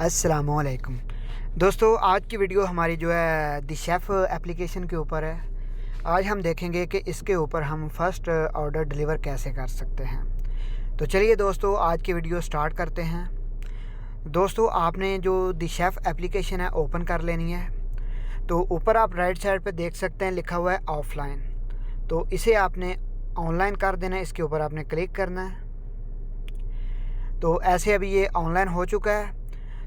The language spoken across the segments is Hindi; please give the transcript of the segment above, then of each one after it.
अस्सलामुअलैकुम दोस्तों, आज की वीडियो हमारी जो है द शेफ़ एप्लीकेशन के ऊपर है। आज हम देखेंगे कि इसके ऊपर हम फ़र्स्ट ऑर्डर डिलीवर कैसे कर सकते हैं। तो चलिए दोस्तों, आज की वीडियो स्टार्ट करते हैं। दोस्तों, आपने जो द शेफ़ एप्लीकेशन है ओपन कर लेनी है। तो ऊपर आप राइट साइड पे देख सकते हैं लिखा हुआ है ऑफ़लाइन। तो इसे आपने ऑनलाइन कर देना है, इसके ऊपर आपने क्लिक करना है। तो ऐसे अभी ये ऑनलाइन हो चुका है।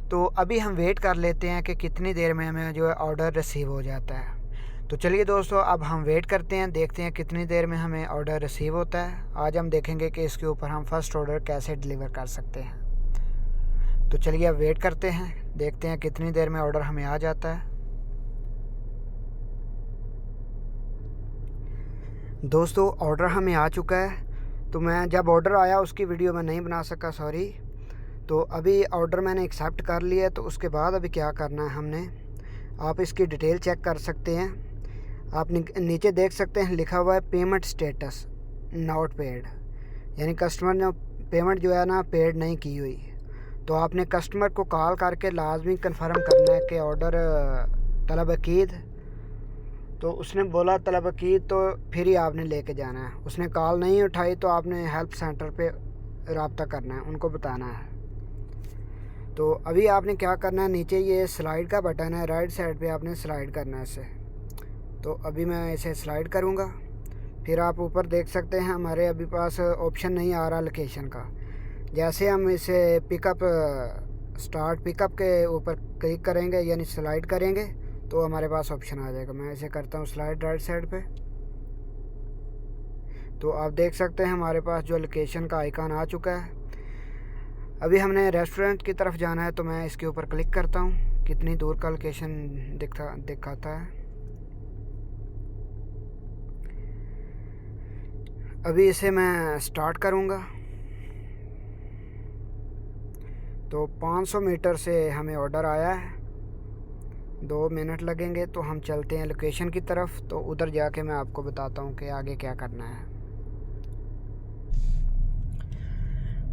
तो अभी हम वेट कर लेते हैं कि कितनी देर में हमें जो है ऑर्डर रिसीव हो जाता है। तो चलिए दोस्तों, अब हम वेट करते हैं, देखते हैं कितनी देर में हमें ऑर्डर रिसीव होता है। आज हम देखेंगे कि इसके ऊपर हम फ़र्स्ट ऑर्डर कैसे डिलीवर कर सकते हैं। तो चलिए अब वेट करते हैं, देखते हैं कितनी देर में ऑर्डर हमें आ जाता है। दोस्तों, ऑर्डर हमें आ चुका है। तो मैं जब ऑर्डर आया उसकी वीडियो मैं नहीं बना सका, सॉरी। तो अभी ऑर्डर मैंने एक्सेप्ट कर लिया है। तो उसके बाद अभी क्या करना है हमने, आप इसकी डिटेल चेक कर सकते हैं। आप नीचे देख सकते हैं लिखा हुआ है पेमेंट स्टेटस नॉट पेड, यानी कस्टमर ने पेमेंट जो है ना पेड नहीं की हुई। तो आपने कस्टमर को कॉल करके लाजमी कंफर्म करना है कि ऑर्डर तलब अकीद। तो उसने बोला तलब अकीद, तो फिर ही आपने लेके जाना है। उसने कॉल नहीं उठाई तो आपने हेल्प सेंटर पे रब्ता करना है, उनको बताना है। तो अभी आपने क्या करना है, नीचे ये स्लाइड का बटन है, राइट साइड पे आपने स्लाइड करना है इसे। तो अभी मैं इसे स्लाइड करूँगा। फिर आप ऊपर देख सकते हैं हमारे अभी पास ऑप्शन नहीं आ रहा लोकेशन का। जैसे हम इसे पिकअप स्टार्ट पिकअप के ऊपर क्लिक करेंगे यानी स्लाइड करेंगे तो हमारे पास ऑप्शन आ जाएगा। मैं इसे करता हूँ स्लाइड राइट साइड पे। तो आप देख सकते हैं हमारे पास जो लोकेशन का आइकन आ चुका है। अभी हमने रेस्टोरेंट की तरफ जाना है, तो मैं इसके ऊपर क्लिक करता हूँ। कितनी दूर का लोकेशन दिखाता है। अभी इसे मैं स्टार्ट करूँगा। तो 500 मीटर से हमें ऑर्डर आया है, 2 मिनट लगेंगे। तो हम चलते हैं लोकेशन की तरफ। तो उधर जाके मैं आपको बताता हूँ कि आगे क्या करना है।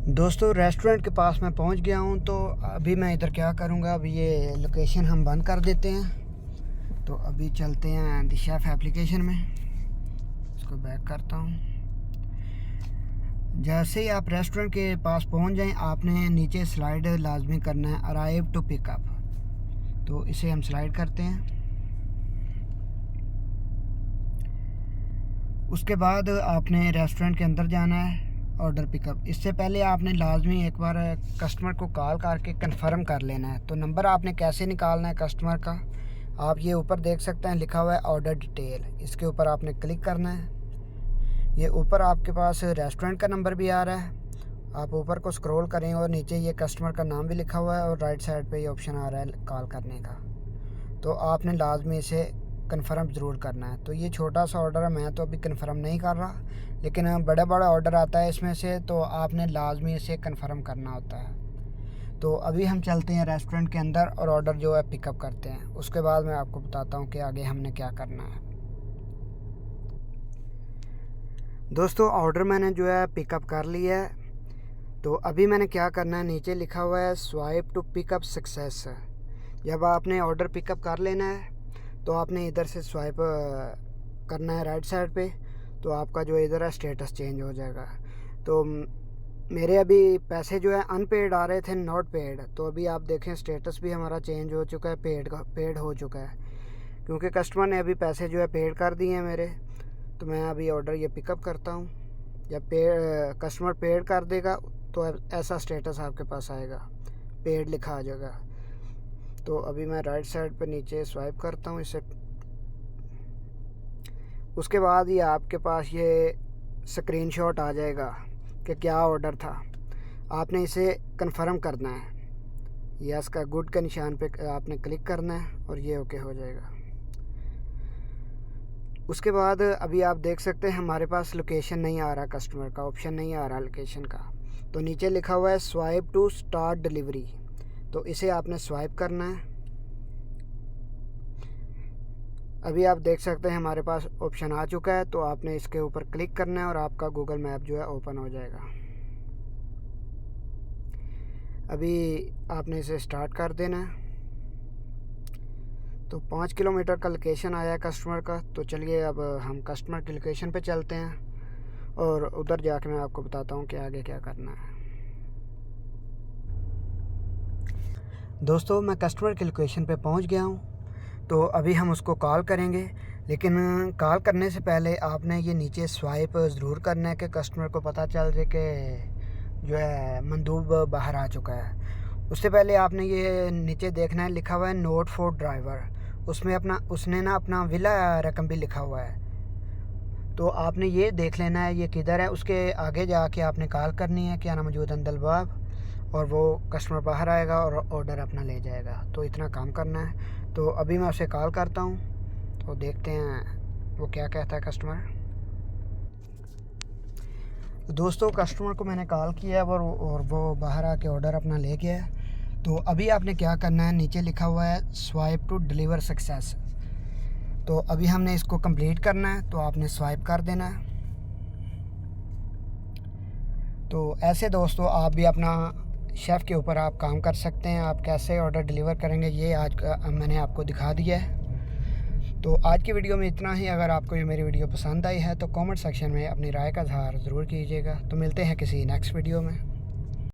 दोस्तों, रेस्टोरेंट के पास मैं पहुंच गया हूं। तो अभी मैं इधर क्या करूंगा, अभी ये लोकेशन हम बंद कर देते हैं। तो अभी चलते हैं द शेफ़ एप्लीकेशन में। इसको बैक करता हूं। जैसे ही आप रेस्टोरेंट के पास पहुंच जाएं, आपने नीचे स्लाइड लाजमी करना है, अराइव टू पिकअप। तो इसे हम स्लाइड करते हैं। उसके बाद आपने रेस्टोरेंट के अंदर जाना है, ऑर्डर पिकअप। इससे पहले आपने लाजमी एक बार कस्टमर को कॉल करके कंफर्म कर लेना है। तो नंबर आपने कैसे निकालना है कस्टमर का, आप ये ऊपर देख सकते हैं लिखा हुआ है ऑर्डर डिटेल। इसके ऊपर आपने क्लिक करना है। ये ऊपर आपके पास रेस्टोरेंट का नंबर भी आ रहा है। आप ऊपर को स्क्रॉल करें और नीचे ये कस्टमर का नाम भी लिखा हुआ है और राइट साइड पे ये ऑप्शन आ रहा है कॉल करने का। तो आपने लाजमी इसे कंफर्म ज़रूर करना है। तो ये छोटा सा ऑर्डर है, मैं तो अभी कंफर्म नहीं कर रहा, लेकिन बड़ा बड़ा ऑर्डर आता है इसमें से, तो आपने लाजमी इसे कंफर्म करना होता है। तो अभी हम चलते हैं रेस्टोरेंट के अंदर और ऑर्डर जो है पिकअप करते हैं। उसके बाद मैं आपको बताता हूँ कि आगे हमने क्या करना है। दोस्तों, ऑर्डर मैंने जो है पिकअप कर लिया है। तो अभी मैंने क्या करना है, नीचे लिखा हुआ है स्वाइप टू पिकअप सक्सेस। जब आपने ऑर्डर पिकअप कर लेना है तो आपने इधर से स्वाइप करना है राइट साइड पे। तो आपका जो इधर है स्टेटस चेंज हो जाएगा। तो मेरे अभी पैसे जो है अनपेड आ रहे थे, नॉट पेड। तो अभी आप देखें स्टेटस भी हमारा चेंज हो चुका है, पेड हो चुका है, क्योंकि कस्टमर ने अभी पैसे जो है पेड कर दिए हैं मेरे। तो मैं अभी ऑर्डर ये पिकअप करता हूँ। जब कस्टमर पेड कर देगा तो ऐसा स्टेटस आपके पास आएगा, पेड लिखा आ जाएगा। तो अभी मैं राइट साइड पे नीचे स्वाइप करता हूँ इसे। उसके बाद ये आपके पास ये स्क्रीनशॉट आ जाएगा कि क्या ऑर्डर था। आपने इसे कंफर्म करना है, यस का गुड के निशान पे आपने क्लिक करना है और ये ओके हो जाएगा। उसके बाद अभी आप देख सकते हैं हमारे पास लोकेशन नहीं आ रहा, कस्टमर का ऑप्शन नहीं आ रहा लोकेशन का। तो नीचे लिखा हुआ है स्वाइप टू स्टार्ट डिलीवरी। तो इसे आपने स्वाइप करना है। अभी आप देख सकते हैं हमारे पास ऑप्शन आ चुका है। तो आपने इसके ऊपर क्लिक करना है और आपका गूगल मैप जो है ओपन हो जाएगा। अभी आपने इसे स्टार्ट कर देना है। तो 5 किलोमीटर का लोकेशन आया है कस्टमर का। तो चलिए अब हम कस्टमर की लोकेशन पे चलते हैं और उधर जाके मैं आपको बताता हूँ कि आगे क्या करना है। दोस्तों मैं कस्टमर की लोकेशन पे पहुँच गया हूँ। तो अभी हम उसको कॉल करेंगे, लेकिन कॉल करने से पहले आपने ये नीचे स्वाइप ज़रूर करना है कि कस्टमर को पता चल जाए कि जो है मंदूब बाहर आ चुका है। उससे पहले आपने ये नीचे देखना है, लिखा हुआ है नोट फॉर ड्राइवर। उसमें उसने ना अपना विला रकम भी लिखा हुआ है। तो आपने ये देख लेना है ये किधर है। उसके आगे जाके आपने कॉल करनी है क्या ना मौजूद अंदलबाब, और वो कस्टमर बाहर आएगा और ऑर्डर अपना ले जाएगा। तो इतना काम करना है। तो अभी मैं उसे कॉल करता हूँ, तो देखते हैं वो क्या कहता है कस्टमर। दोस्तों कस्टमर को मैंने कॉल किया है और वो बाहर आके ऑर्डर अपना ले गया है। तो अभी आपने क्या करना है, नीचे लिखा हुआ है स्वाइप टू डिलीवर सक्सेस। तो अभी हमने इसको कंप्लीट करना है, तो आपने स्वाइप कर देना है। तो ऐसे दोस्तों आप भी अपना शेफ़ के ऊपर आप काम कर सकते हैं। आप कैसे ऑर्डर डिलीवर करेंगे ये आज मैंने आपको दिखा दिया है। तो आज की वीडियो में इतना ही। अगर आपको ये मेरी वीडियो पसंद आई है तो कमेंट सेक्शन में अपनी राय का इज़हार ज़रूर कीजिएगा। तो मिलते हैं किसी नेक्स्ट वीडियो में।